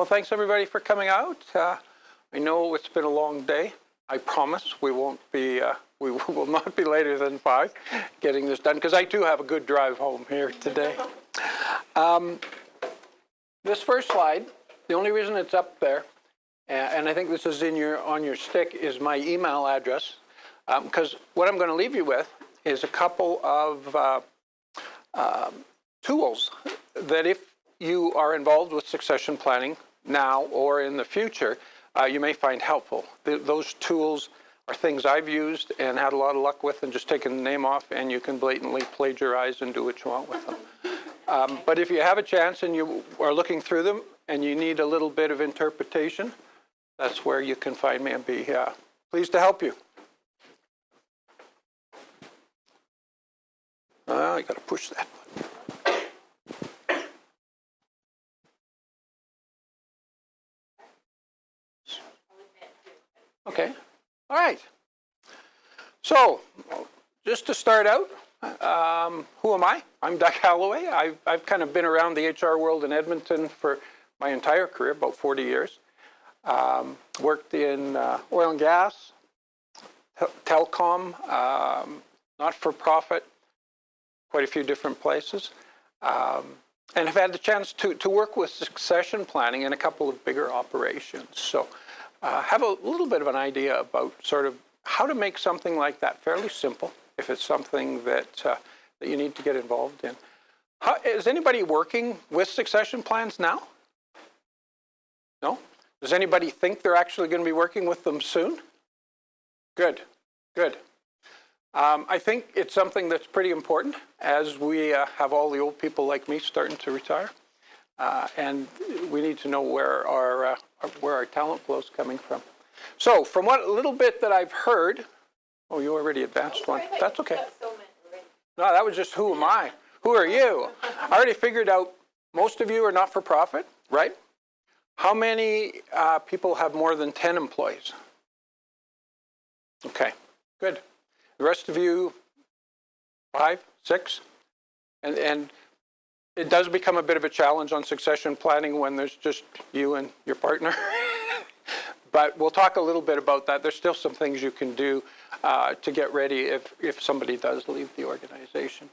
Well, thanks everybody for coming out. I know it's been a long day. I promise we won't be, we will not be later than 5 getting this done, because I do have a good drive home here today. This first slide, the only reason it's up there, and I think this is on your stick, is my email address, because what I'm going to leave you with is a couple of tools that if you are involved with succession planning now or in the future, you may find helpful. Those tools are things I've used and had a lot of luck with, and just taking the name off, and you can blatantly plagiarize and do what you want with them. But if you have a chance and you are looking through them and you need a little bit of interpretation, that's where you can find me, and be pleased to help you. I got to push that button. Okay. All right. So, just to start out, who am I? I'm Doug Halloway. I've kind of been around the HR world in Edmonton for my entire career, about 40 years. Worked in oil and gas, telecom, not-for-profit, quite a few different places, and have had the chance to work with succession planning in a couple of bigger operations. So have a little bit of an idea about sort of how to make something like that fairly simple, if it's something that, that you need to get involved in. Is anybody working with succession plans now? No? Does anybody think they're actually going to be working with them soon? Good, good. I think it's something that's pretty important as we have all the old people like me starting to retire. And we need to know where our talent flow is coming from. So from what little bit that I've heard, oh, you already advanced one. That's okay. No, that was just who am I? Who are you? I already figured out most of you are not for profit, right? How many people have more than 10 employees? Okay, good. The rest of you, 5, 6, and it does become a bit of a challenge on succession planning when there's just you and your partner. But we'll talk a little bit about that. There's still some things you can do to get ready if somebody does leave the organization.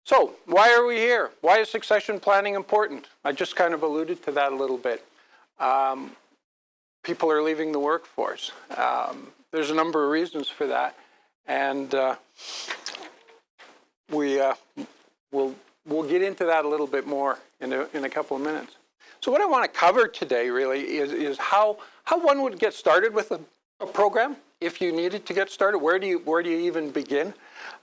So why are we here? Why is succession planning important? I just kind of alluded to that a little bit. People are leaving the workforce. There's a number of reasons for that. And we'll get into that a little bit more in a couple of minutes. So what I want to cover today really is how one would get started with a program if you needed to get started. Where do you even begin?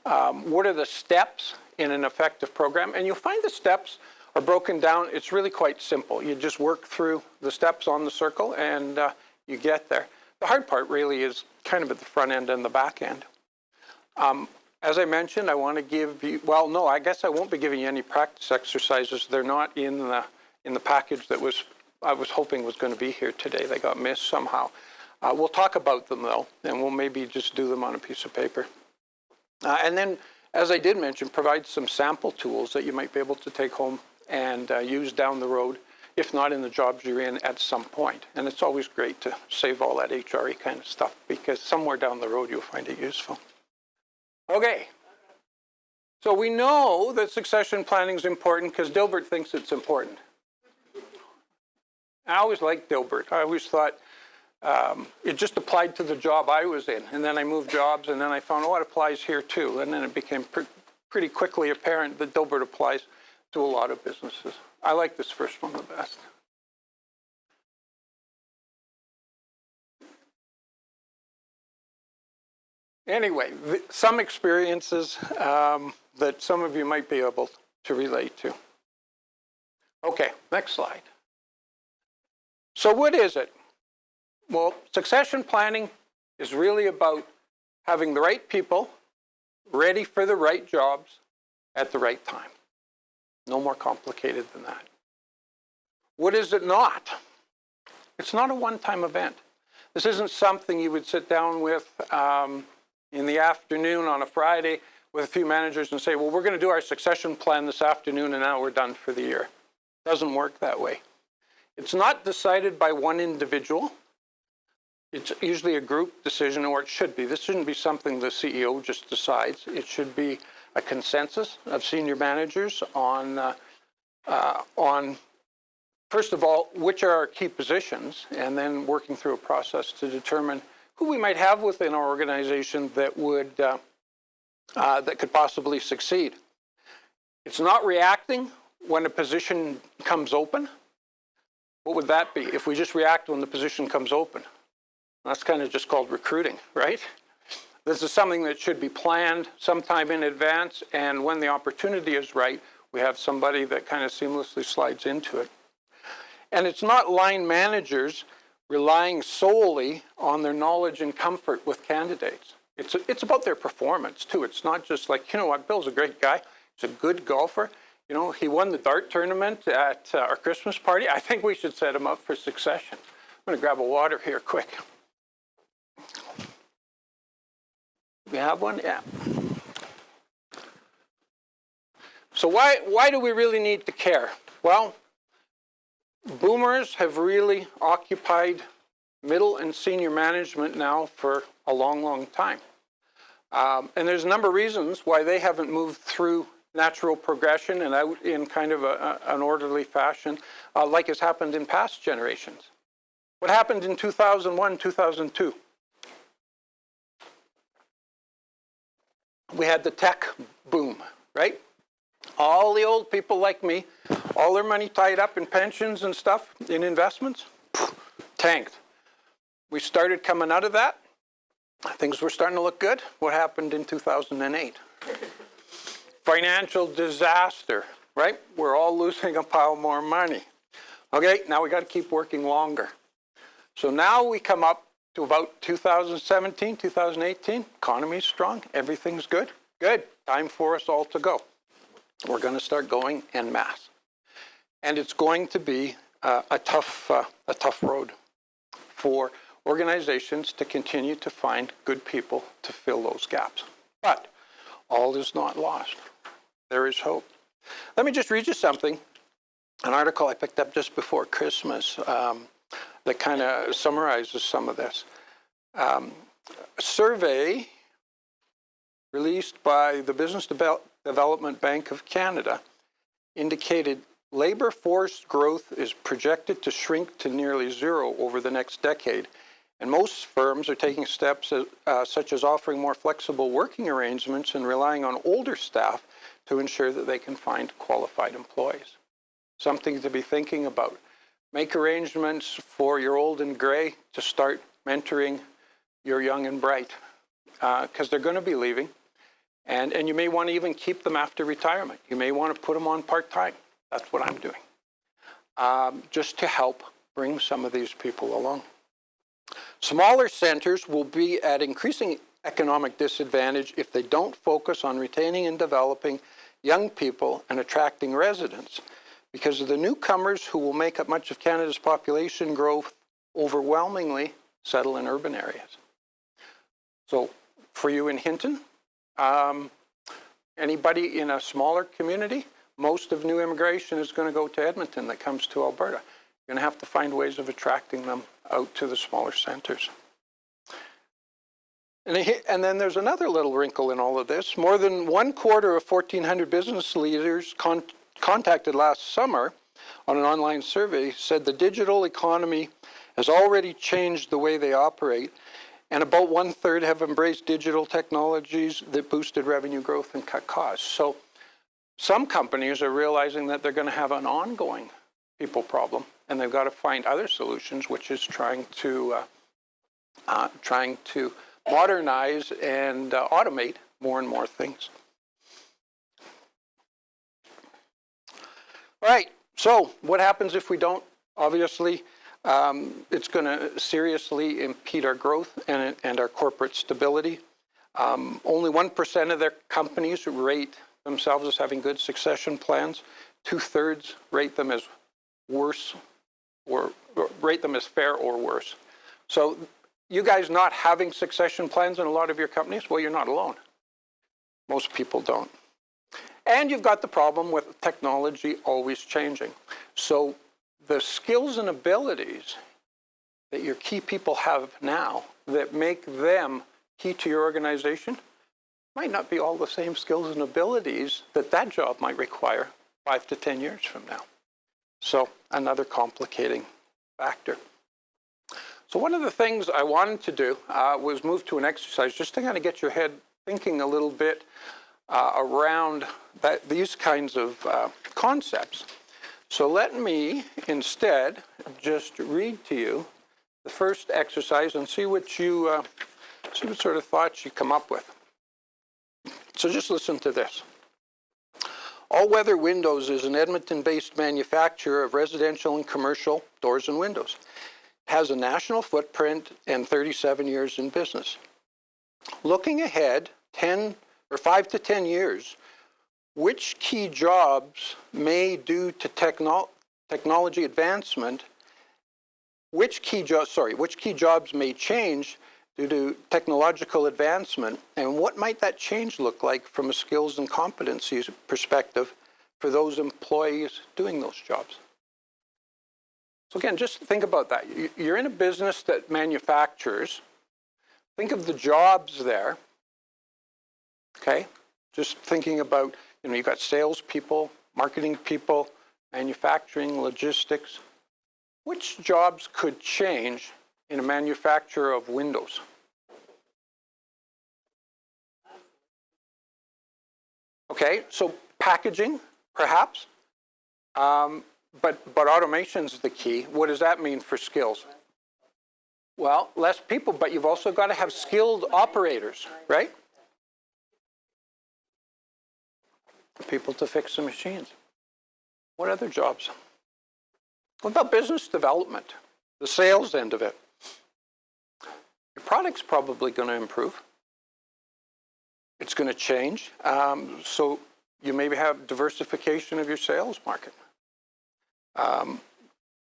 What are the steps in an effective program? And you'll find the steps are broken down. It's really quite simple. You just work through the steps on the circle and you get there. The hard part really is kind of at the front end and the back end. As I mentioned, I want to give you, well, no, I guess I won't be giving you any practice exercises. They're not in the package that I was hoping was going to be here today. They got missed somehow. We'll talk about them though, and we'll maybe just do them on a piece of paper. And then, as I did mention, provide some sample tools that you might be able to take home and use down the road, if not in the jobs you're in at some point. And it's always great to save all that HRE kind of stuff, because somewhere down the road you'll find it useful. Okay, so we know that succession planning is important because Dilbert thinks it's important. I always liked Dilbert. I always thought it just applied to the job I was in. And then I moved jobs, and then I found, oh, it applies here too. And then it became pretty quickly apparent that Dilbert applies to a lot of businesses. I like this first one the best. Anyway, some experiences that some of you might be able to relate to. Okay, next slide. So what is it? Well, succession planning is really about having the right people ready for the right jobs at the right time. No more complicated than that. What is it not? It's not a one-time event. This isn't something you would sit down with in the afternoon on a Friday with a few managers and say, well, we're going to do our succession plan this afternoon and now we're done for the year. It doesn't work that way. It's not decided by one individual. It's usually a group decision, or it should be. This shouldn't be something the CEO just decides. It should be a consensus of senior managers on first of all, which are our key positions, and then working through a process to determine who we might have within our organization that would that could possibly succeed. It's not reacting when a position comes open. What would that be if we just react when the position comes open? That's kind of just called recruiting, right? This is something that should be planned sometime in advance, and when the opportunity is right, we have somebody that kind of seamlessly slides into it. And it's not line managers relying solely on their knowledge and comfort with candidates. It's about their performance too. It's not just like, you know what, Bill's a great guy. He's a good golfer. You know, he won the dart tournament at our Christmas party. I think we should set him up for succession. I'm going to grab a water here quick. We have one? Yeah. So why do we really need to care? Well, boomers have really occupied middle and senior management now for a long, long time. And there's a number of reasons why they haven't moved through natural progression and out in kind of an orderly fashion, like has happened in past generations. What happened in 2001, 2002? We had the tech boom, right? All the old people like me, all their money tied up in pensions and stuff, in investments, tanked. We started coming out of that. Things were starting to look good. What happened in 2008? Financial disaster, right? We're all losing a pile more money. Okay, now we got to keep working longer. So now we come up to about 2017, 2018. Economy's strong. Everything's good. Good. Time for us all to go. We're going to start going en masse. And it's going to be a tough road for organizations to continue to find good people to fill those gaps. But all is not lost. There is hope. Let me just read you something, an article I picked up just before Christmas that kind of summarizes some of this. A survey released by the Business Development Bank of Canada indicated labor force growth is projected to shrink to nearly zero over the next decade. And most firms are taking steps such as offering more flexible working arrangements and relying on older staff to ensure that they can find qualified employees. Something to be thinking about. Make arrangements for your old and gray to start mentoring your young and bright, because they're going to be leaving. And you may want to even keep them after retirement. You may want to put them on part-time. That's what I'm doing, just to help bring some of these people along. Smaller centers will be at increasing economic disadvantage if they don't focus on retaining and developing young people and attracting residents, because of the newcomers who will make up much of Canada's population growth overwhelmingly settle in urban areas. So for you in Hinton, anybody in a smaller community, most of new immigration is going to go to Edmonton that comes to Alberta. You're going to have to find ways of attracting them out to the smaller centers. And then there's another little wrinkle in all of this. More than 1/4 of 1,400 business leaders contacted last summer on an online survey said the digital economy has already changed the way they operate, and about 1/3 have embraced digital technologies that boosted revenue growth and cut costs. So some companies are realizing that they're going to have an ongoing people problem, and they've got to find other solutions, which is trying to modernize and automate more and more things. All right, so what happens if we don't? Obviously, it's going to seriously impede our growth and our corporate stability. Only 1% of their companies rate themselves as having good succession plans. 2/3 rate them as worse, or rate them as fair or worse. So you guys not having succession plans in a lot of your companies, well, you're not alone. Most people don't. And you've got the problem with technology always changing. So the skills and abilities that your key people have now that make them key to your organization might not be all the same skills and abilities that that job might require 5 to 10 years from now. So another complicating factor. So one of the things I wanted to do was move to an exercise just to kind of get your head thinking a little bit around these kinds of concepts. So let me instead just read to you the first exercise and see what sort of thoughts you come up with. So just listen to this. All Weather Windows is an Edmonton-based manufacturer of residential and commercial doors and windows. It has a national footprint and 37 years in business. Looking ahead 5 to 10 years, which key jobs may, due to technology advancement, which key jobs may change due to technological advancement, and what might that change look like from a skills and competencies perspective for those employees doing those jobs? So again, just think about that. You're in a business that manufactures. Think of the jobs there, okay? Just thinking about, you've got salespeople, marketing people, manufacturing, logistics. Which jobs could change in a manufacturer of windows? Okay, so packaging, perhaps, but automation's the key. What does that mean for skills? Well, less people, but you've also got to have skilled operators, right? People to fix the machines. What other jobs? What about business development, the sales end of it? Your product's probably going to improve. It's going to change. So you maybe have diversification of your sales market. On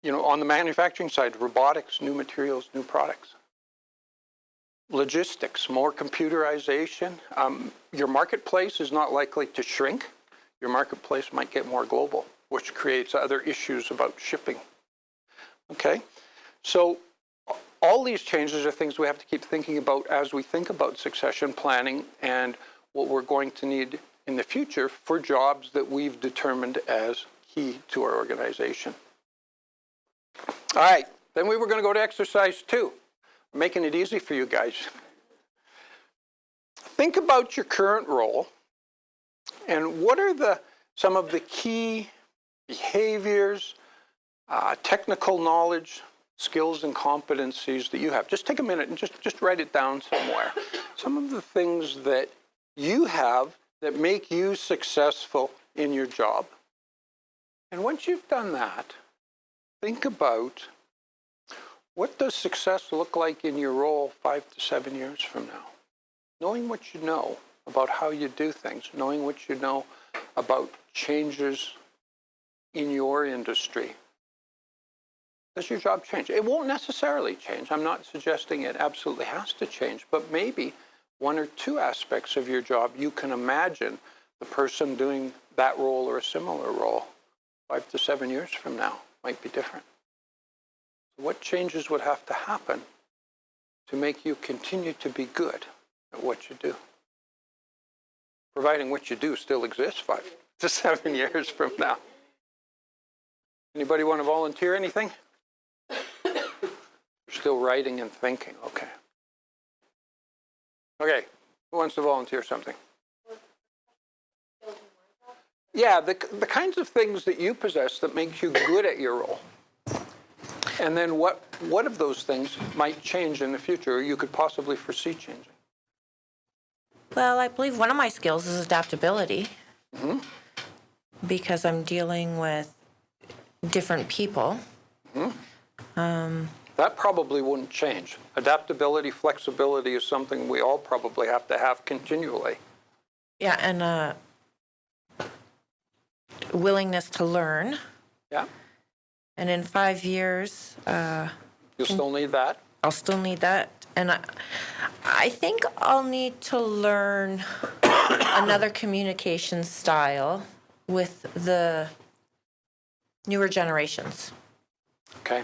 the manufacturing side, robotics, new materials, new products. Logistics, more computerization. Your marketplace is not likely to shrink. Your marketplace might get more global, which creates other issues about shipping. Okay, so all these changes are things we have to keep thinking about as we think about succession planning and what we're going to need in the future for jobs that we've determined as key to our organization. All right, then we were going to go to exercise 2. I'm making it easy for you guys. Think about your current role and what are some of the key behaviors, technical knowledge, skills and competencies that you have. Just take a minute and just write it down somewhere. Some of the things that you have that make you successful in your job. And once you've done that, think about what does success look like in your role 5 to 7 years from now? Knowing what you know about how you do things, knowing what you know about changes in your industry. Does your job change? It won't necessarily change. I'm not suggesting it absolutely has to change, but maybe 1 or 2 aspects of your job you can imagine the person doing that role or a similar role 5 to 7 years from now might be different. What changes would have to happen to make you continue to be good at what you do? Providing what you do still exists 5 to 7 years from now. Anybody want to volunteer anything? You're still writing and thinking, okay. Okay, who wants to volunteer something? Yeah, the kinds of things that you possess that make you good at your role. And then what of those things might change in the future or you could possibly foresee changing? Well, I believe one of my skills is adaptability. Mm-hmm. Because I'm dealing with different people. Mm-hmm. That probably wouldn't change. Adaptability, flexibility is something we all probably have to have continually. Yeah, and willingness to learn. Yeah. And in 5 years... You'll still need that? I'll still need that. And I think I'll need to learn another communication style with the newer generations. Okay?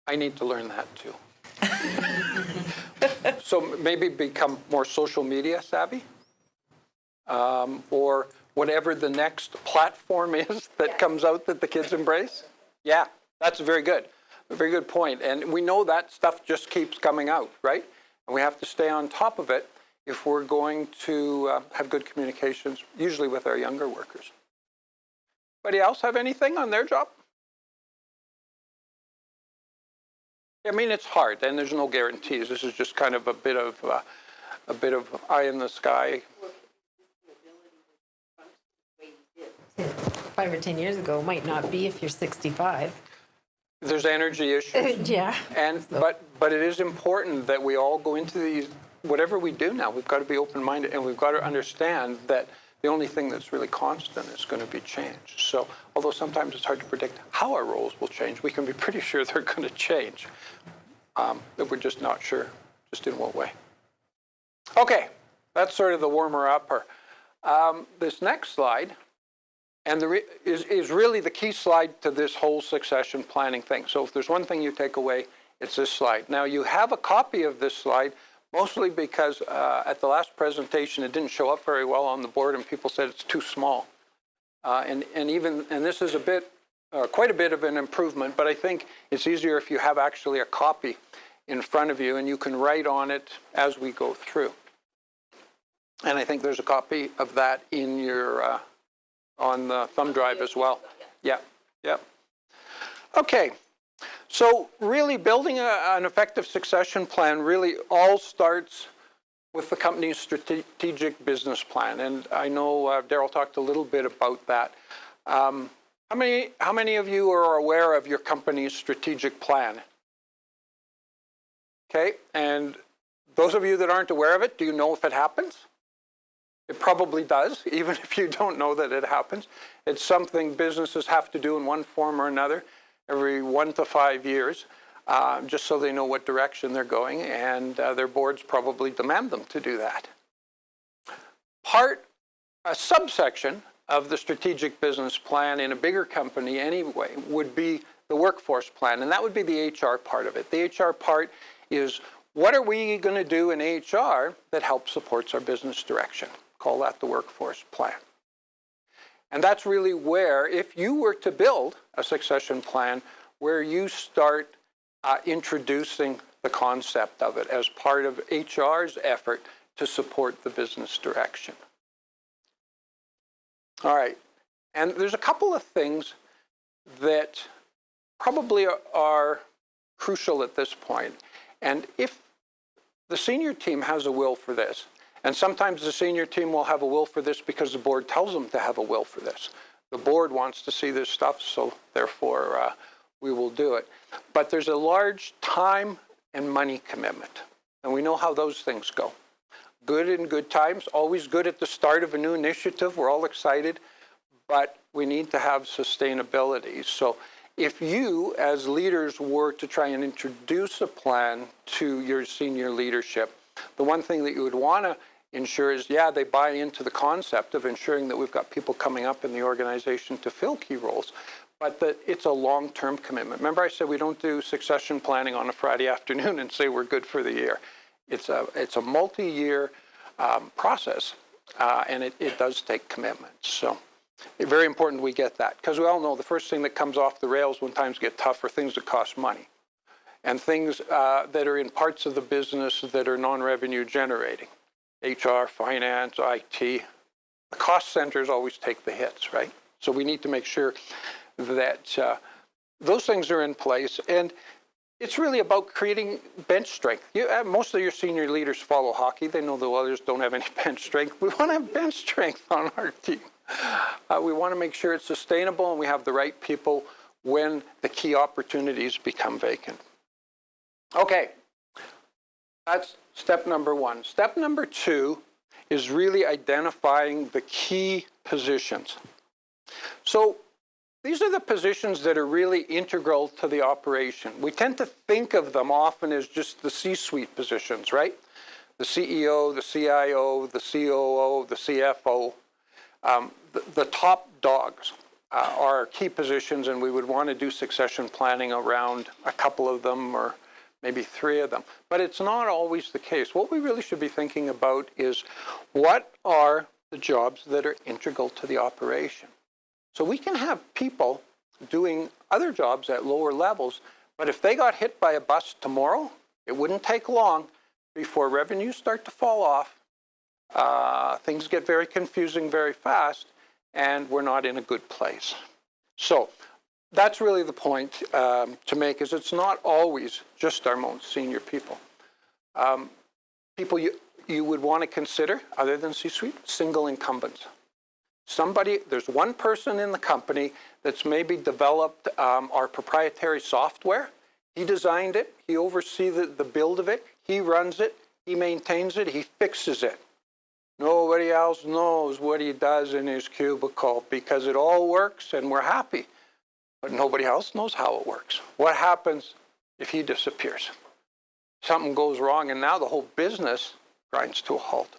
I need to learn that too. So maybe become more social media savvy, or whatever the next platform is that comes out that the kids embrace. Yeah, that's very good. A very good point. And we know that stuff just keeps coming out, right? And we have to stay on top of it if we're going to have good communications, usually with our younger workers. Anybody else have anything on their job? I mean, it's hard, and there's no guarantees. This is just kind of a bit of eye in the sky. 5 or 10 years ago might not be if you're 65. There's energy issues. Yeah. And but it is important that we all go into these, whatever we do now, we've got to be open-minded, and we've got to understand that the only thing that's really constant is going to be change. So although sometimes it's hard to predict how our roles will change, we can be pretty sure they're going to change. That we're just not sure, just in what way. Okay, that's sort of the warmer-upper. This next slide, and is really the key slide to this whole succession planning thing. So if there's one thing you take away, it's this slide. Now you have a copy of this slide, mostly because at the last presentation it didn't show up very well on the board, and people said it's too small. And this is quite a bit of an improvement, but I think it's easier if you have actually a copy in front of you, and you can write on it as we go through. And I think there's a copy of that in your on the thumb drive as well. Yeah. Okay. So really building an effective succession plan really all starts with the company's strategic business plan. And I know Daryl talked a little bit about that. How many of you are aware of your company's strategic plan? Okay, and those of you that aren't aware of it, do you know if it happens? It probably does, even if you don't know that it happens. It's something businesses have to do in one form or another every 1 to 5 years, just so they know what direction they're going, and their boards probably demand them to do that. A subsection of the strategic business plan in a bigger company anyway would be the workforce plan, and that would be the HR part of it. The HR part is, what are we going to do in HR that helps supports our business direction? Call that the workforce plan. And that's really where, if you were to build a succession plan, where you start introducing the concept of it as part of HR's effort to support the business direction. All right, and there's a couple of things that probably are crucial at this point. And if the senior team has a will for this, and sometimes the senior team will have a will for this because the board tells them to have a will for this. The board wants to see this stuff, so therefore we will do it. But there's a large time and money commitment, and we know how those things go. Good in good times, always good at the start of a new initiative. We're all excited, but we need to have sustainability. So if you, as leaders, were to try and introduce a plan to your senior leadership, the one thing that you would want to ensure is, yeah, they buy into the concept of ensuring that we've got people coming up in the organization to fill key roles, but that it's a long-term commitment. Remember I said we don't do succession planning on a Friday afternoon and say we're good for the year. It's a multi-year process, and it does take commitment. So it's very important we get that, because we all know the first thing that comes off the rails when times get tough are things that cost money, and things that are in parts of the business that are non-revenue generating. HR, finance, IT. The cost centers always take the hits, right? So we need to make sure that those things are in place. And it's really about creating bench strength. Most of your senior leaders follow hockey. They know the others don't have any bench strength. We want to have bench strength on our team. We want to make sure it's sustainable and we have the right people when the key opportunities become vacant. Okay, that's step number one. Step number two is really identifying the key positions. So these are the positions that are really integral to the operation. We tend to think of them often as just the C-suite positions, right? The CEO, the CIO, the COO, the CFO, the top dogs. are key positions, and we would want to do succession planning around a couple of them or maybe 3 of them. But it's not always the case. What we really should be thinking about is what are the jobs that are integral to the operation. So we can have people doing other jobs at lower levels, but if they got hit by a bus tomorrow, it wouldn't take long before revenues start to fall off. Things get very confusing very fast, and we're not in a good place. So that's really the point to make, is it's not always just our most senior people. People you would want to consider, other than C-suite, single incumbents. There's one person in the company that's maybe developed our proprietary software. He designed it, he oversees the build of it, he runs it, he maintains it, he fixes it. Nobody else knows what he does in his cubicle because it all works and we're happy. But nobody else knows how it works. What happens if he disappears? Something goes wrong and now the whole business grinds to a halt.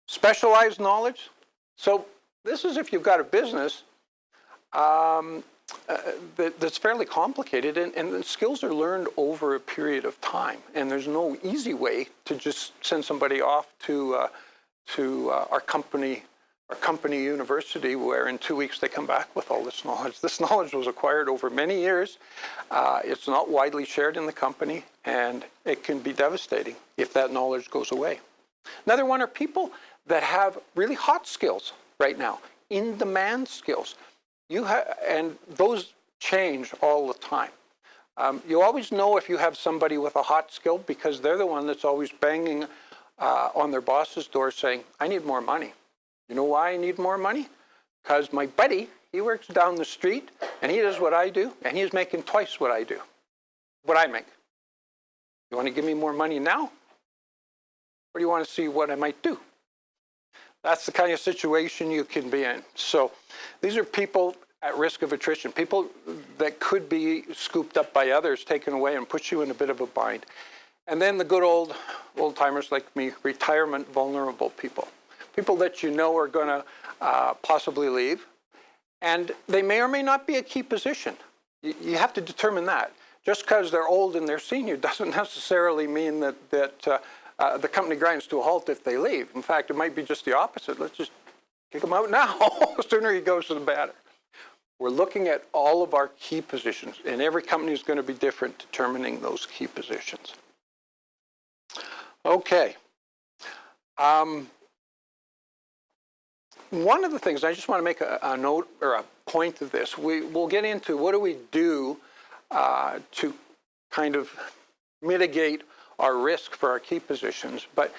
Specialized knowledge. So this is if you've got a business that's fairly complicated, and the skills are learned over a period of time. And there's no easy way to just send somebody off to our company university, where in 2 weeks they come back with all this knowledge. This knowledge was acquired over many years. It's not widely shared in the company, and it can be devastating if that knowledge goes away. Another one are people that have really hot skills right now, in-demand skills. And those change all the time. You always know if you have somebody with a hot skill because they're the one that's always banging on their boss's door saying, I need more money. You know why I need more money? Because my buddy, he works down the street and he does what I do and he's making twice what I do, what I make. You want to give me more money now? Or do you want to see what I might do? That's the kind of situation you can be in. So these are people at risk of attrition, people that could be scooped up by others, taken away, and put you in a bit of a bind. And then the good old-timers like me, retirement vulnerable people. People that you know are going to possibly leave. And they may or may not be a key position. You have to determine that. Just because they're old and they're senior doesn't necessarily mean that the company grinds to a halt if they leave. In fact, it might be just the opposite. Let's just kick them out now. The sooner he goes, the better. We're looking at all of our key positions, and every company is going to be different determining those key positions. Okay. One of the things, I just want to make a note or a point of this, we'll get into what do we do to kind of mitigate our risk for our key positions, but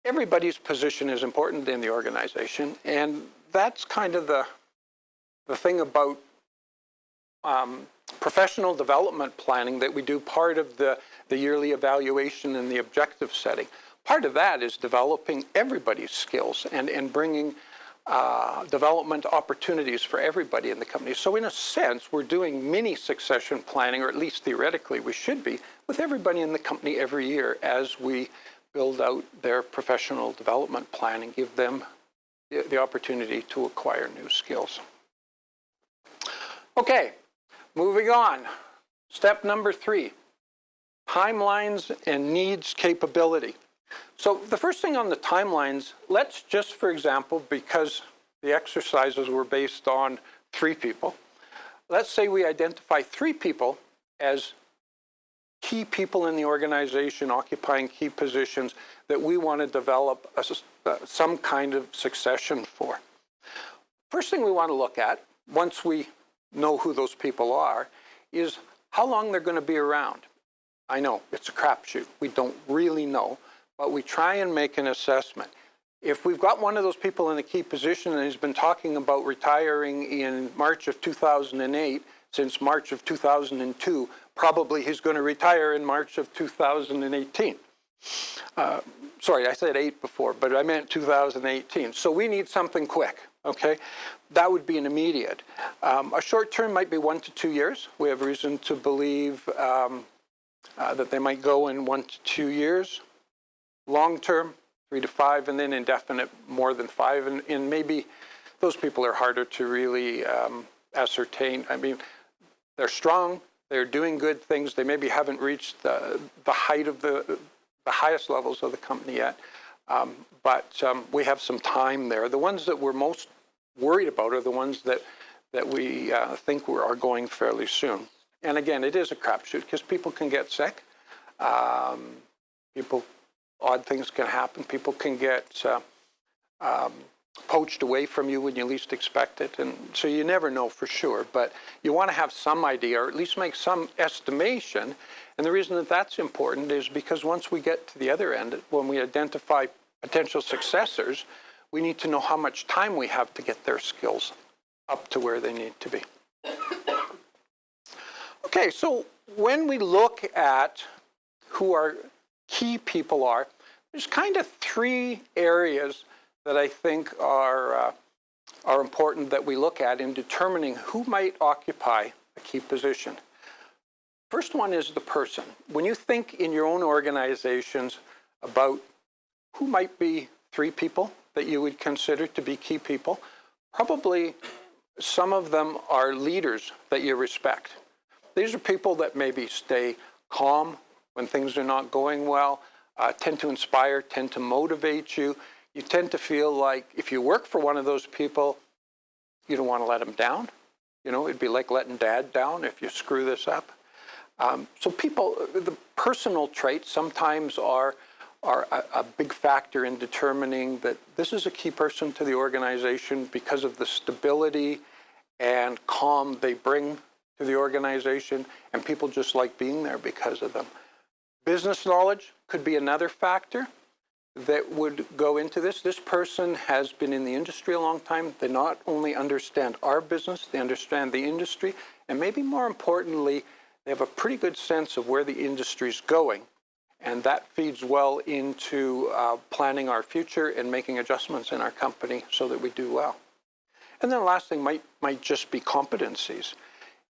everybody's position is important in the organization, and that's kind of the thing about professional development planning that we do, part of the yearly evaluation and the objective setting. Part of that is developing everybody's skills and bringing development opportunities for everybody in the company. So in a sense, we're doing mini succession planning, or at least theoretically we should be, with everybody in the company every year as we build out their professional development plan and give them the opportunity to acquire new skills. Okay, moving on. Step number 3, timelines and needs capability. So the first thing on the timelines, let's just, for example, because the exercises were based on 3 people, let's say we identify 3 people as key people in the organization occupying key positions that we want to develop some kind of succession for. First thing we want to look at, once we know who those people are, is how long they're going to be around. I know, it's a crapshoot. We don't really know, but we try and make an assessment. If we've got one of those people in a key position and he's been talking about retiring in March of 2008, since March of 2002, probably he's going to retire in March of 2018. Sorry, I said 8 before, but I meant 2018. So we need something quick, okay? That would be an immediate. A short term might be 1 to 2 years. We have reason to believe that they might go in 1 to 2 years. Long term, 3 to 5, and then indefinite, more than 5. And maybe those people are harder to really ascertain. I mean, they're strong, they're doing good things, they maybe haven't reached the height of the highest levels of the company yet, but we have some time there. The ones that we're most worried about are the ones that we think are going fairly soon. And again, it is a crapshoot because people can get sick. Odd things can happen. People can get poached away from you when you least expect it. And so you never know for sure, but you want to have some idea or at least make some estimation. And the reason that that's important is because once we get to the other end, when we identify potential successors, we need to know how much time we have to get their skills up to where they need to be. Okay, so when we look at who our key people are, there's kind of three areas that I think are important that we look at in determining who might occupy a key position. First one is the person. When you think in your own organizations about who might be three people that you would consider to be key people, probably some of them are leaders that you respect. These are people that maybe stay calm when things are not going well, tend to inspire, tend to motivate you. You tend to feel like if you work for one of those people, you don't want to let them down. You know, it'd be like letting dad down if you screw this up. So people, the personal traits sometimes are a big factor in determining that this is a key person to the organization because of the stability and calm they bring to the organization, and people just like being there because of them. Business knowledge could be another factor that would go into this. This person has been in the industry a long time. They not only understand our business, they understand the industry, and maybe more importantly, they have a pretty good sense of where the industry's going. And that feeds well into planning our future and making adjustments in our company so that we do well. And then the last thing might just be competencies.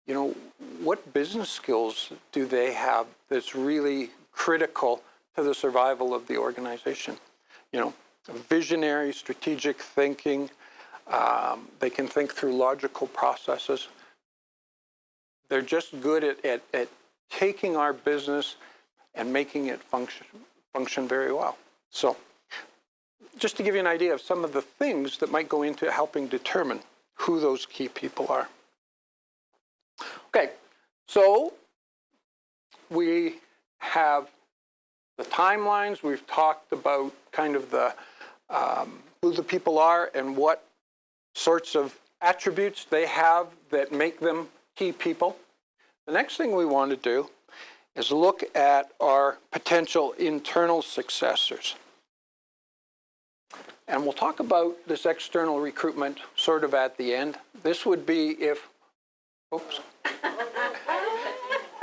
You know, what business skills do they have that's really critical to the survival of the organization? You know, visionary, strategic thinking. They can think through logical processes. They're just good at taking our business and making it function very well. So just to give you an idea of some of the things that might go into helping determine who those key people are. Okay, so we have the timelines. We've talked about kind of the who the people are and what sorts of attributes they have that make them key people. The next thing we want to do is look at our potential internal successors. And we'll talk about this external recruitment sort of at the end. This would be if, oops.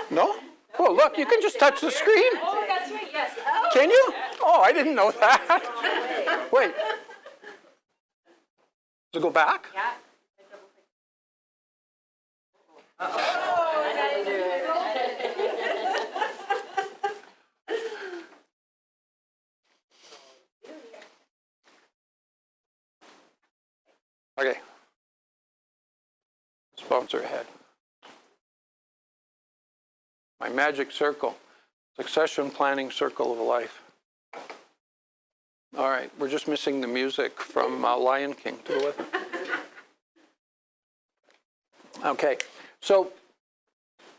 No? Oh, look, you can just touch the screen. Oh, that's right, yes. Can you? Oh, I didn't know that. Wait. Does it go back? Yeah. Oh, I didn't do it. Okay. Sponsor ahead. My magic circle. Succession planning circle of life. All right, we're just missing the music from Lion King to go with it. Okay, so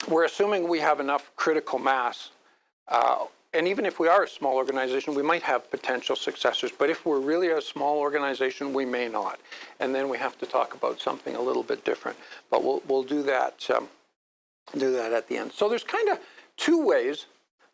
we're assuming we have enough critical mass. And even if we are a small organization, we might have potential successors. But if we're really a small organization, we may not. And then we have to talk about something a little bit different. But we'll do that at the end. So there's kind of two ways,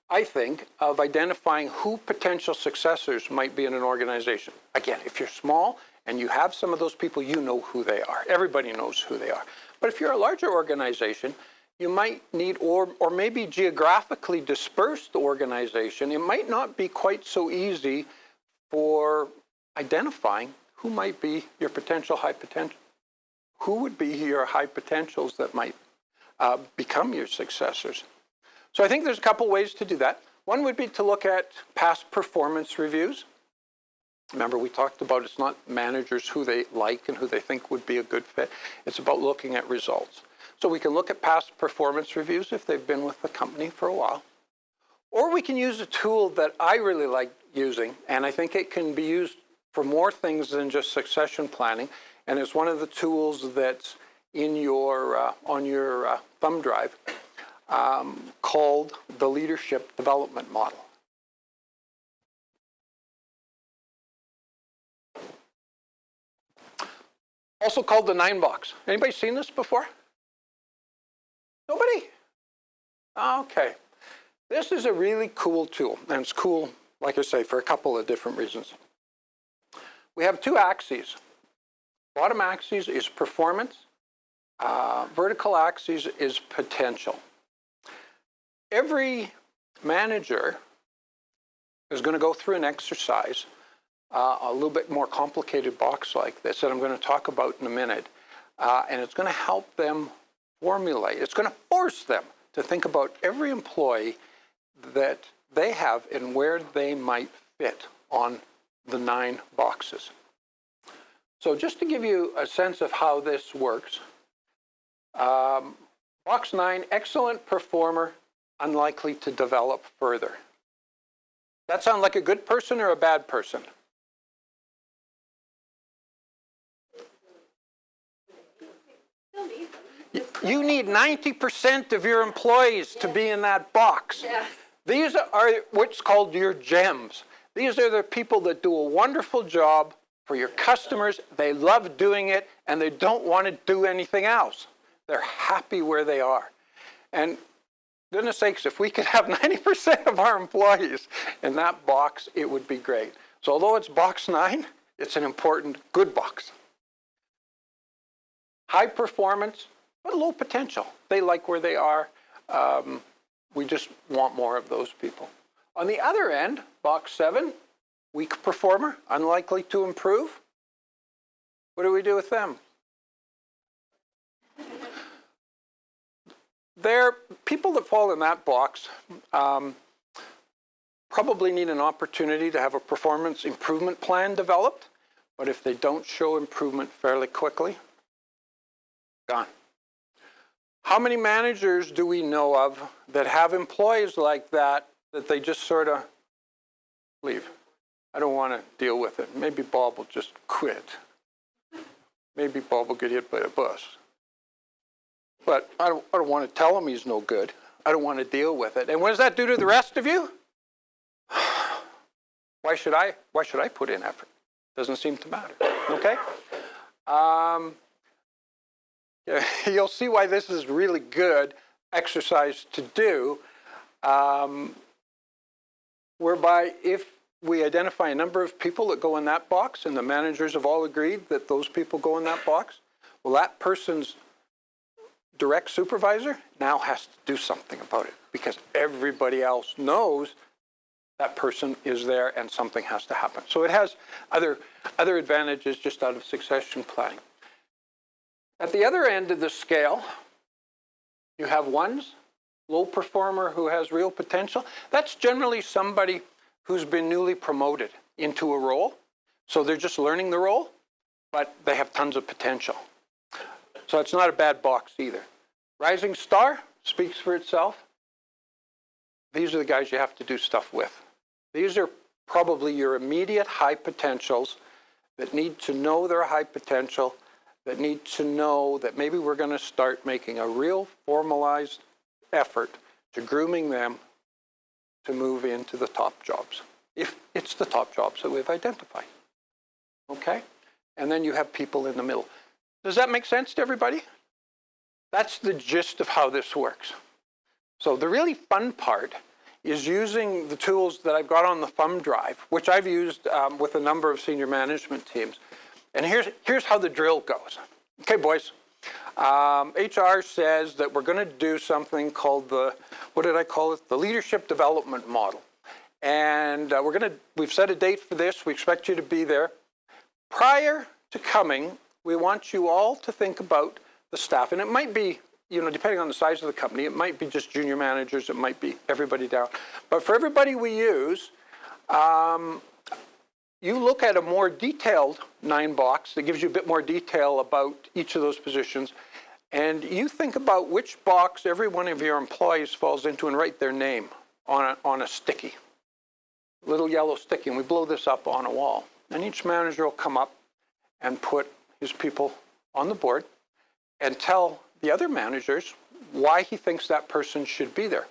I think, of identifying who potential successors might be in an organization. Again, if you're small and you have some of those people, you know who they are. Everybody knows who they are. But if you're a larger organization, you might need, or maybe geographically dispersed organization, it might not be quite so easy for identifying who might be your potential high potential. Who would be your high potentials that might become your successors? So I think there's a couple ways to do that. One would be to look at past performance reviews. Remember, we talked about it's not managers who they like and who they think would be a good fit. It's about looking at results. So we can look at past performance reviews if they've been with the company for a while. Or we can use a tool that I really like using, and I think it can be used for more things than just succession planning. And it's one of the tools that's in your, on your thumb drive called the Leadership Development Model. Also called the 9-box. Anybody seen this before? Nobody? Okay. This is a really cool tool, and it's cool, like I say, for a couple of different reasons. We have 2 axes. Bottom axis is performance. Vertical axis is potential. Every manager is going to go through an exercise, a little bit more complicated box like this that I'm going to talk about in a minute, and it's going to help them formulate. It's going to force them to think about every employee that they have and where they might fit on the 9 boxes. So just to give you a sense of how this works, box 9, excellent performer, unlikely to develop further. That sound like a good person or a bad person? You need 90% of your employees to be in that box. Yes. These are what's called your gems. These are the people that do a wonderful job for your customers. They love doing it, and they don't want to do anything else. They're happy where they are. And goodness sakes, if we could have 90% of our employees in that box, it would be great. So although it's box 9, it's an important, good box. High performance, but low potential. They like where they are. We just want more of those people. On the other end, box 7, weak performer, unlikely to improve. What do we do with them? They're people that fall in that box probably need an opportunity to have a performance improvement plan developed, but if they don't show improvement fairly quickly, gone. How many managers do we know of that have employees like that they just sort of leave? I don't want to deal with it. Maybe Bob will just quit. Maybe Bob will get hit by a bus. But I don't want to tell him he's no good. I don't want to deal with it. And what does that do to the rest of you? Why should I put in effort? Doesn't seem to matter. Okay? You'll see why this is really good exercise to do, whereby if we identify a number of people that go in that box and the managers have all agreed that those people go in that box, well, that person's direct supervisor now has to do something about it because everybody else knows that person is there and something has to happen. So it has other advantages just out of succession planning. At the other end of the scale, you have ones, low performer who has real potential. That's generally somebody who's been newly promoted into a role. So they're just learning the role, but they have tons of potential. So it's not a bad box either. Rising star speaks for itself. These are the guys you have to do stuff with. These are probably your immediate high potentials that need to know they're high potential, that need to know that maybe we're going to start making a real formalized effort to grooming them to move into the top jobs, if it's the top jobs that we've identified. Okay? And then you have people in the middle. Does that make sense to everybody? That's the gist of how this works. So the really fun part is using the tools that I've got on the thumb drive, which I've used with a number of senior management teams. And here's how the drill goes. Okay, boys. HR says that we're going to do something called the, what did I call it? The Leadership Development Model. And we've set a date for this. We expect you to be there. Prior to coming, we want you all to think about the staff. And it might be, depending on the size of the company, it might be just junior managers. It might be everybody down. But for everybody we use, you look at a more detailed 9-box that gives you a bit more detail about each of those positions, and you think about which box every one of your employees falls into and write their name on a sticky, little yellow sticky, and we blow this up on a wall. And each manager will come up and put his people on the board and tell the other managers why he thinks that person should be there.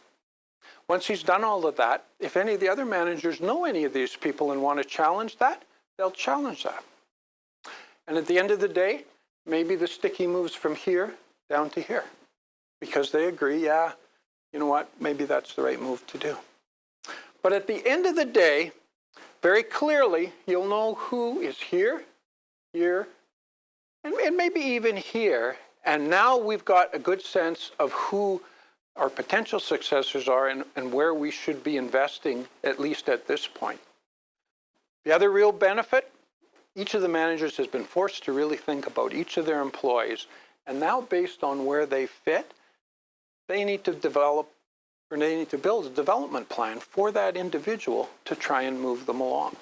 Once he's done all of that, if any of the other managers know any of these people and want to challenge that, they'll challenge that. And at the end of the day, maybe the sticky moves from here down to here because they agree, yeah, you know what, maybe that's the right move to do. But at the end of the day, very clearly, you'll know who is here, here, and maybe even here. And now we've got a good sense of who our potential successors are and where we should be investing, at least at this point. The other real benefit, each of the managers has been forced to really think about each of their employees. And now based on where they fit, they need to develop or they need to build a development plan for that individual to try and move them along.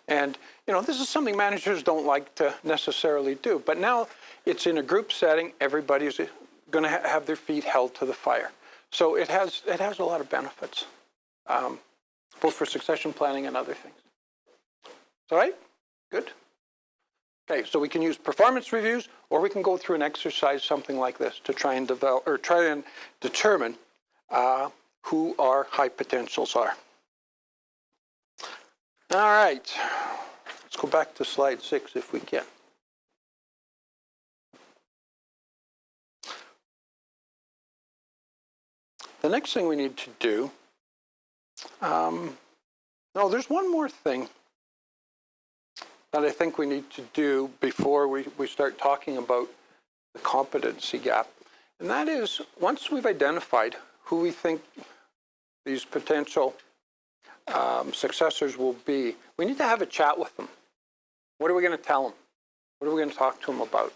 And, you know, this is something managers don't like to necessarily do. But now it's in a group setting. Everybody's going to have their feet held to the fire. So it has a lot of benefits, both for succession planning and other things. All right? Good. Okay, so we can use performance reviews, or we can go through an exercise, something like this, to try and develop or try and determine who our high potentials are. All right, let's go back to slide 6 if we can. The next thing we need to do, no, there's one more thing that I think we need to do before we start talking about the competency gap. And that is, once we've identified who we think these potential successors will be, we need to have a chat with them. What are we going to tell them? What are we going to talk to them about?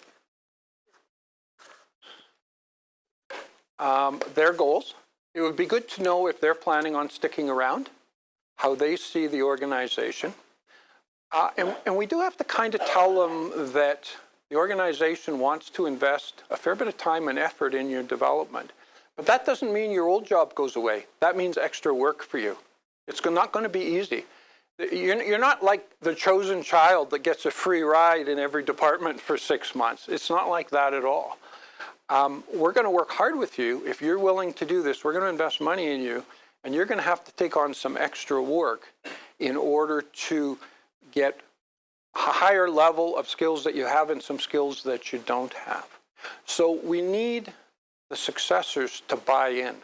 Their goals. It would be good to know if they're planning on sticking around, how they see the organization. And we do have to kind of tell them that the organization wants to invest a fair bit of time and effort in your development. But that doesn't mean your old job goes away. That means extra work for you. It's not going to be easy. You're not like the chosen child that gets a free ride in every department for 6 months. It's not like that at all. We're going to work hard with you. If you're willing to do this, we're going to invest money in you, and you're going to have to take on some extra work in order to get a higher level of skills that you have and some skills that you don't have. So we need the successors to buy in.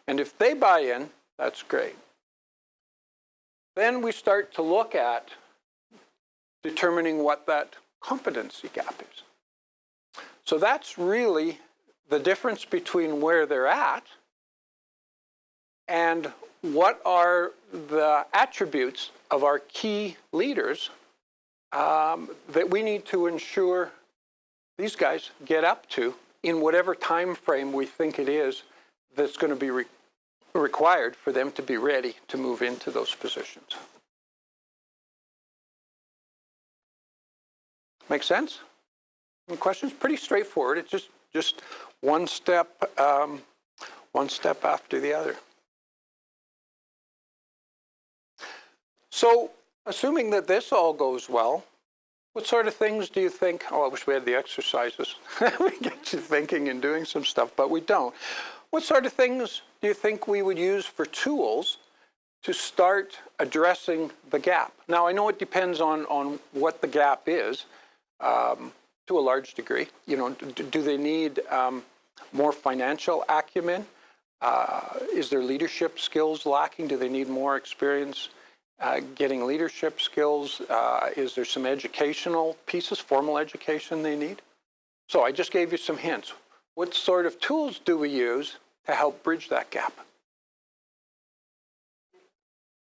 And if they buy in, that's great. Then we start to look at determining what that competency gap is. So that's really the difference between where they're at and what are the attributes of our key leaders that we need to ensure these guys get up to in whatever time frame we think it is that's going to be required for them to be ready to move into those positions. Make sense? Any questions? Pretty straightforward. It's just one step after the other. So, assuming that this all goes well, what sort of things do you think? Oh, I wish we had the exercises. We get you thinking and doing some stuff, but we don't. What sort of things do you think we would use for tools to start addressing the gap? Now, I know it depends on what the gap is, to a large degree. You know, do they need more financial acumen? Is their leadership skills lacking? Do they need more experience getting leadership skills? Is there some educational pieces, formal education they need? So I just gave you some hints. What sort of tools do we use to help bridge that gap?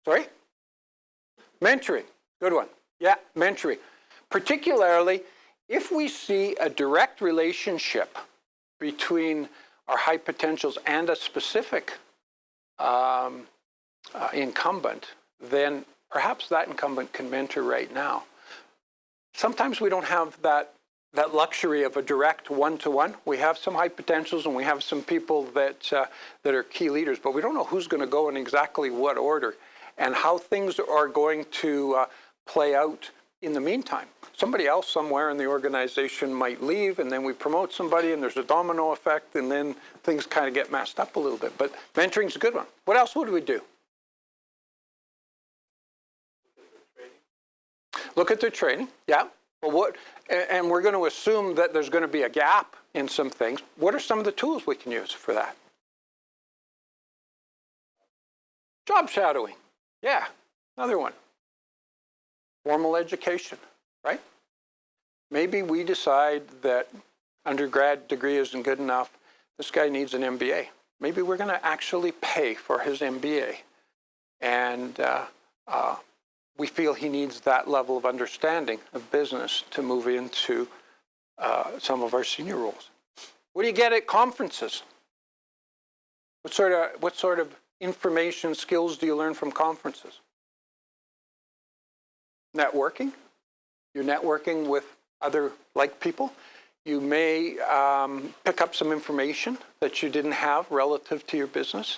Sorry? Mentoring. Good one. Yeah, mentoring. Particularly if we see a direct relationship between our high potentials and a specific incumbent, then perhaps that incumbent can mentor right now. Sometimes we don't have that luxury of a direct one-to-one. We have some high potentials and we have some people that are key leaders, but we don't know who's going to go in exactly what order and how things are going to play out in the meantime. Somebody else somewhere in the organization might leave, and then we promote somebody, and there's a domino effect, and then things kind of get messed up a little bit. But mentoring's a good one. What else would we do? Look at their training. Yeah. Well, and we're going to assume that there's going to be a gap in some things. What are some of the tools we can use for that? Job shadowing. Yeah, another one. Formal education, right? Maybe we decide that undergrad degree isn't good enough. This guy needs an MBA. Maybe we're going to actually pay for his MBA. And we feel he needs that level of understanding of business to move into some of our senior roles. What do you get at conferences? What sort of information skills do you learn from conferences? Networking. You're networking with other like people. You may pick up some information that you didn't have relative to your business.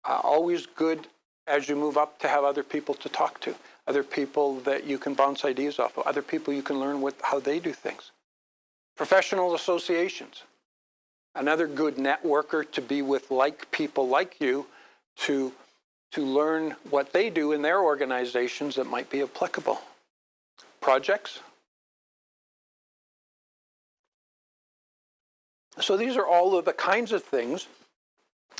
Always good as you move up to have other people to talk to, other people that you can bounce ideas off of, other people you can learn how they do things. Professional associations. Another good networker to be with like people like you to learn what they do in their organizations that might be applicable. Projects. So these are all of the kinds of things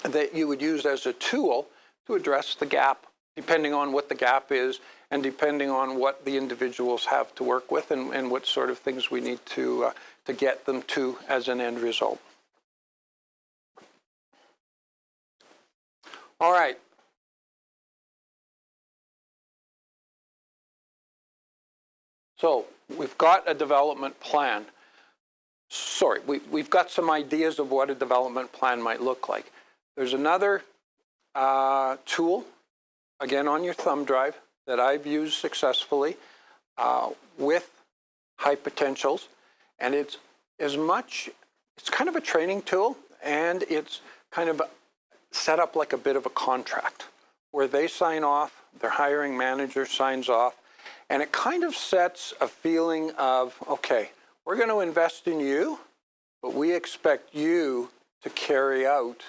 that you would use as a tool to address the gap, depending on what the gap is and depending on what the individuals have to work with and what sort of things we need to get them to as an end result. All right. So we've got a development plan. Sorry, we've got some ideas of what a development plan might look like. There's another tool, again on your thumb drive, that I've used successfully with high potentials. And it's kind of a training tool, and it's kind of set up like a bit of a contract where they sign off, their hiring manager signs off, and it kind of sets a feeling of, okay, we're going to invest in you, but we expect you to carry out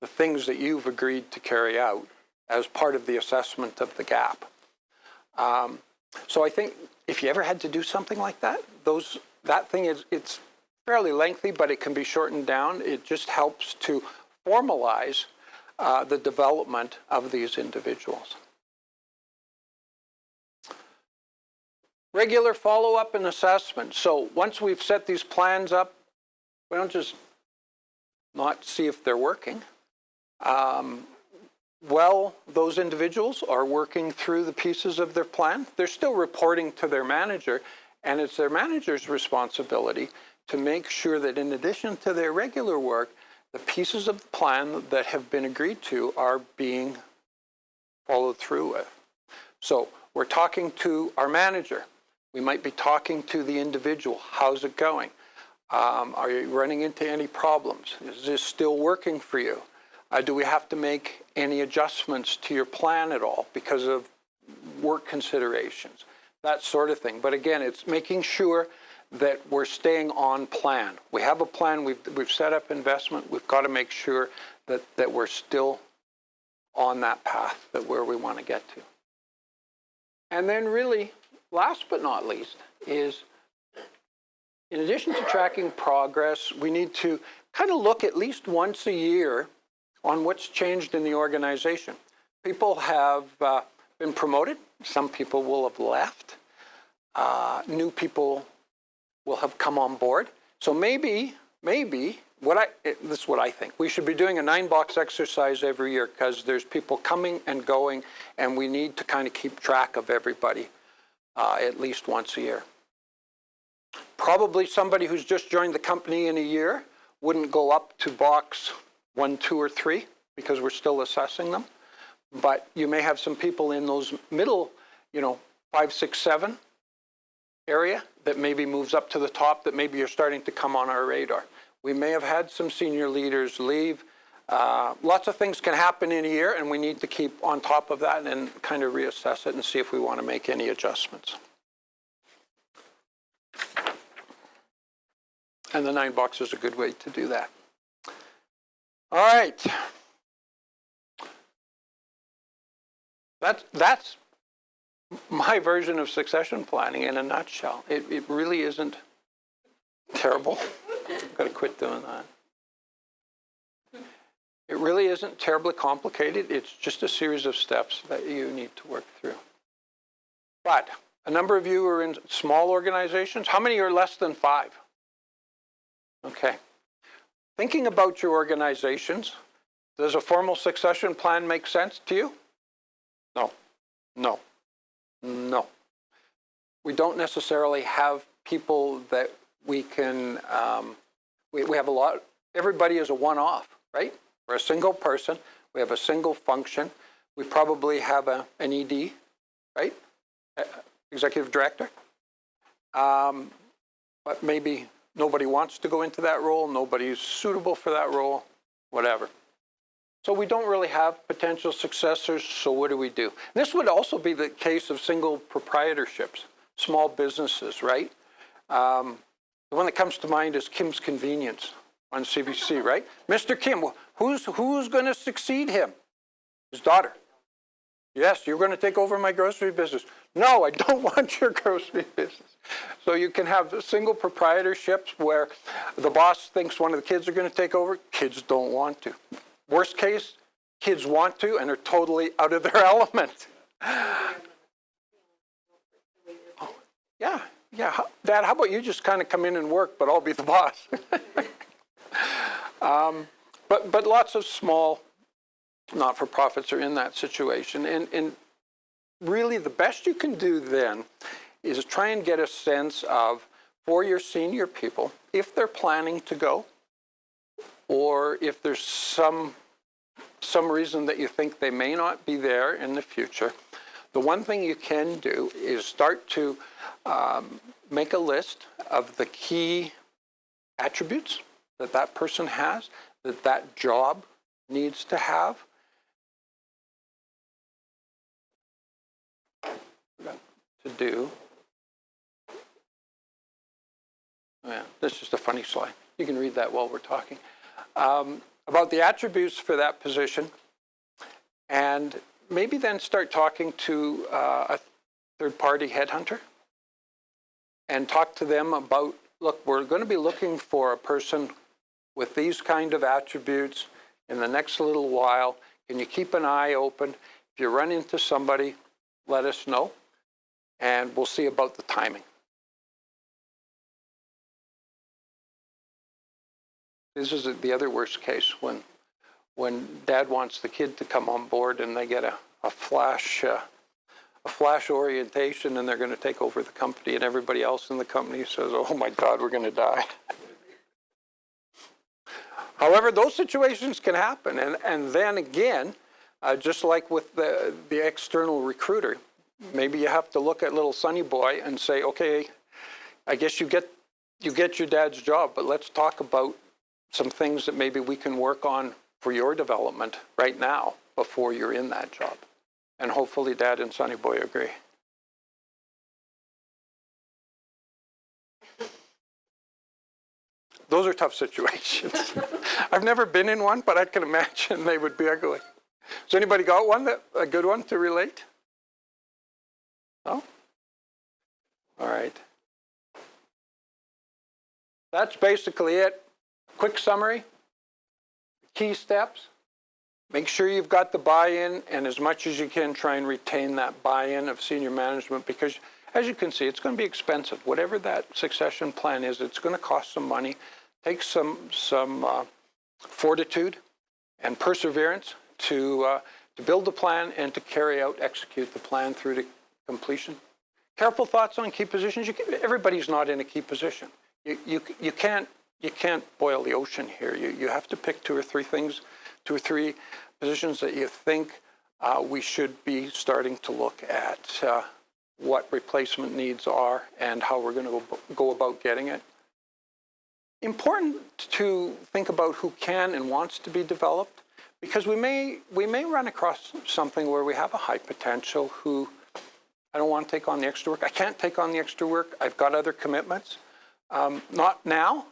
the things that you've agreed to carry out as part of the assessment of the gap. So I think if you ever had to do something like that, it's fairly lengthy, but it can be shortened down. It just helps to formalize the development of these individuals. Regular follow-up and assessment. So once we've set these plans up, we don't just not see if they're working. Well, those individuals are working through the pieces of their plan. They're still reporting to their manager, and it's their manager's responsibility to make sure that in addition to their regular work, the pieces of the plan that have been agreed to are being followed through with. So we're talking to our manager. We might be talking to the individual. How's it going? Are you running into any problems? Is this still working for you? Do we have to make any adjustments to your plan at all because of work considerations? That sort of thing. But again, it's making sure that we're staying on plan. We have a plan. We've set up investment. We've got to make sure that we're still on that path, that where we want to get to. And then really, last but not least, is in addition to tracking progress, we need to kind of look at least once a year on what's changed in the organization. People have been promoted. Some people will have left. New people will have come on board. So maybe, this is what I think. We should be doing a 9-box exercise every year because there's people coming and going, and we need to kind of keep track of everybody at least once a year. Probably somebody who's just joined the company in a year wouldn't go up to box 1, 2, or 3 because we're still assessing them. but you may have some people in those middle, 5, 6, 7 area that maybe moves up to the top that maybe you're starting to come on our radar. We may have had some senior leaders leave. Lots of things can happen in a year, and we need to keep on top of that and kind of reassess it and see if we want to make any adjustments. And the 9 box is a good way to do that. All right. That's my version of succession planning in a nutshell. It really isn't terrible. I've got to quit doing that. It really isn't terribly complicated. It's just a series of steps that you need to work through. But a number of you are in small organizations. How many are less than 5? Okay. Thinking about your organizations, does a formal succession plan make sense to you? No. No. No. We don't necessarily have people that we can, we have a lot, everybody is a one-off, right? We're a single person, we have a single function, we probably have an ED, right? Executive director. But maybe nobody wants to go into that role, nobody's suitable for that role, whatever. So we don't really have potential successors, so what do we do? This would also be the case of single proprietorships, small businesses, right? The one that comes to mind is Kim's Convenience on CBC, right? Mr. Kim, who's going to succeed him? His daughter. Yes, you're going to take over my grocery business. No, I don't want your grocery business. So you can have single proprietorships where the boss thinks one of the kids are going to take over. Kids don't want to. Worst case, kids want to and are totally out of their element. Oh, yeah. Dad, how about you just kind of come in and work, but I'll be the boss. But lots of small not-for-profits are in that situation. And really the best you can do then is try and get a sense of, for your senior people, if they're planning to go, or if there's some reason that you think they may not be there in the future, the one thing you can do is start to make a list of the key attributes that that person has, that that job needs to have. To do. Yeah, that's just a funny slide. You can read that while we're talking. About the attributes for that position, and maybe then start talking to a third-party headhunter and talk to them about, look, we're going to be looking for a person with these kind of attributes in the next little while. Can you keep an eye open? If you run into somebody, let us know, and we'll see about the timing. This is the other worst case, when dad wants the kid to come on board and they get a flash orientation and they're going to take over the company, and everybody else in the company says, oh my God, we're going to die. However, those situations can happen. And then again, just like with the external recruiter, maybe you have to look at little Sonny Boy and say, okay, I guess you get your dad's job, but let's talk about some things that maybe we can work on for your development right now before you're in that job. And hopefully Dad and Sonny Boy agree. Those are tough situations. I've never been in one, but I can imagine they would be ugly. Has anybody got one, a good one to relate? No? All right. That's basically it. Quick summary, key steps. Make sure you've got the buy-in, and as much as you can, try and retain that buy-in of senior management, because as you can see, it's going to be expensive. Whatever that succession plan is, it's going to cost some money. Take some fortitude and perseverance to build the plan and to carry out, execute the plan through to completion. Careful thoughts on key positions. Everybody's not in a key position. You can't boil the ocean here. You have to pick two or three thing, 2 or 3 positions that you think we should be starting to look at what replacement needs are and how we're going to go about getting it. Important to think about who can and wants to be developed, because we may run across something where we have a high potential who, I don't want to take on the extra work. I can't take on the extra work. I've got other commitments. Not now.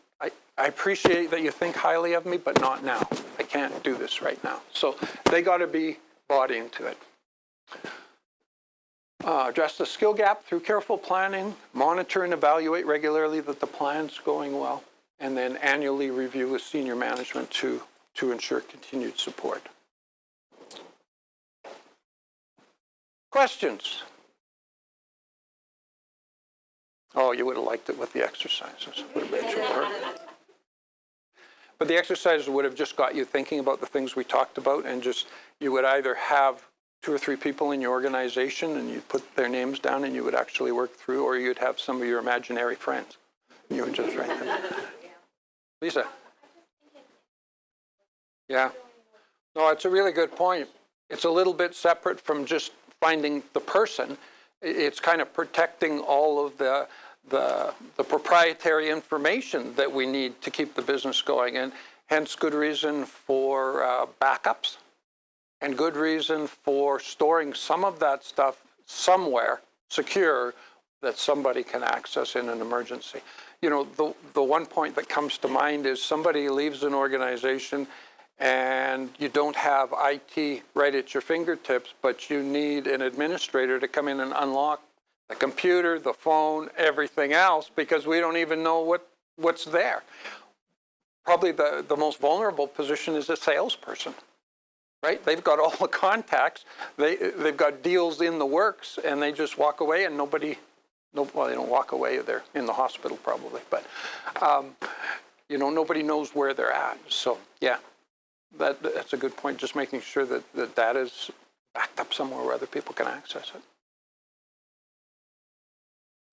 I appreciate that you think highly of me, but not now. I can't do this right now. So they got to be bought into it. Address the skill gap through careful planning, monitor and evaluate regularly that the plan's going well, and then annually review with senior management to ensure continued support. Questions? Oh, you would have liked it with the exercises. Would have made you work. But the exercises would have just got you thinking about the things we talked about, and just, you would either have 2 or 3 people in your organization and you'd put their names down and you would actually work through, or you'd have some of your imaginary friends. You would just write them. Lisa? Yeah. No, it's a really good point. It's a little bit separate from just finding the person. It's kind of protecting all of the proprietary information that we need to keep the business going, and hence good reason for backups and good reason for storing some of that stuff somewhere secure that somebody can access in an emergency. You know, the one point that comes to mind is somebody leaves an organization and you don't have IT right at your fingertips, but you need an administrator to come in and unlock the computer, the phone, everything else, because we don't even know what's there. Probably the most vulnerable position is a salesperson, right? They've got all the contacts, they've got deals in the works, and they just walk away, and well, they don't walk away, they're in the hospital probably, but you know, nobody knows where they're at. So yeah, that's a good point, just making sure that the data is backed up somewhere where other people can access it.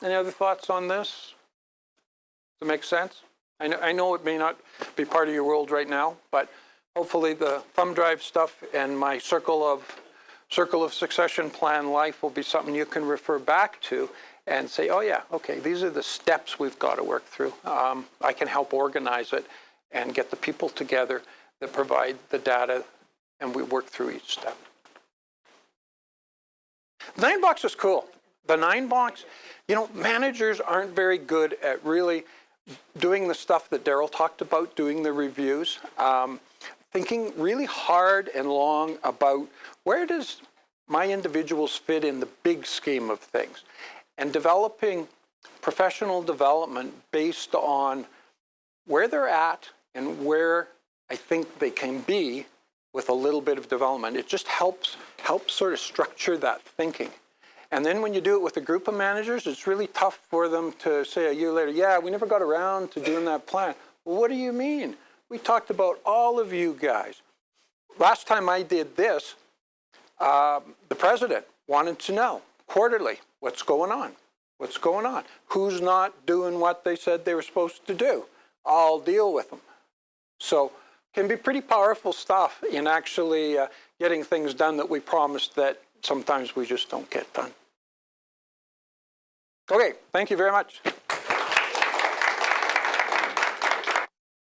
Any other thoughts on this? Does it make sense? I know it may not be part of your world right now, but hopefully the thumb drive stuff and my circle of succession plan life will be something you can refer back to and say, oh yeah, okay, these are the steps we've got to work through. I can help organize it and get the people together that provide the data, and we work through each step. The 9-box is cool. The 9-box, you know, managers aren't very good at really doing the stuff that Daryl talked about, doing the reviews, thinking really hard and long about where does my individuals fit in the big scheme of things, and developing professional development based on where they're at and where I think they can be with a little bit of development. It just helps sort of structure that thinking. And then when you do it with a group of managers, it's really tough for them to say a year later, yeah, we never got around to doing that plan. Well, what do you mean? We talked about all of you guys. Last time I did this, the president wanted to know quarterly, what's going on? What's going on? Who's not doing what they said they were supposed to do? I'll deal with them. So can be pretty powerful stuff in actually getting things done that we promised that sometimes we just don't get done. Okay, thank you very much.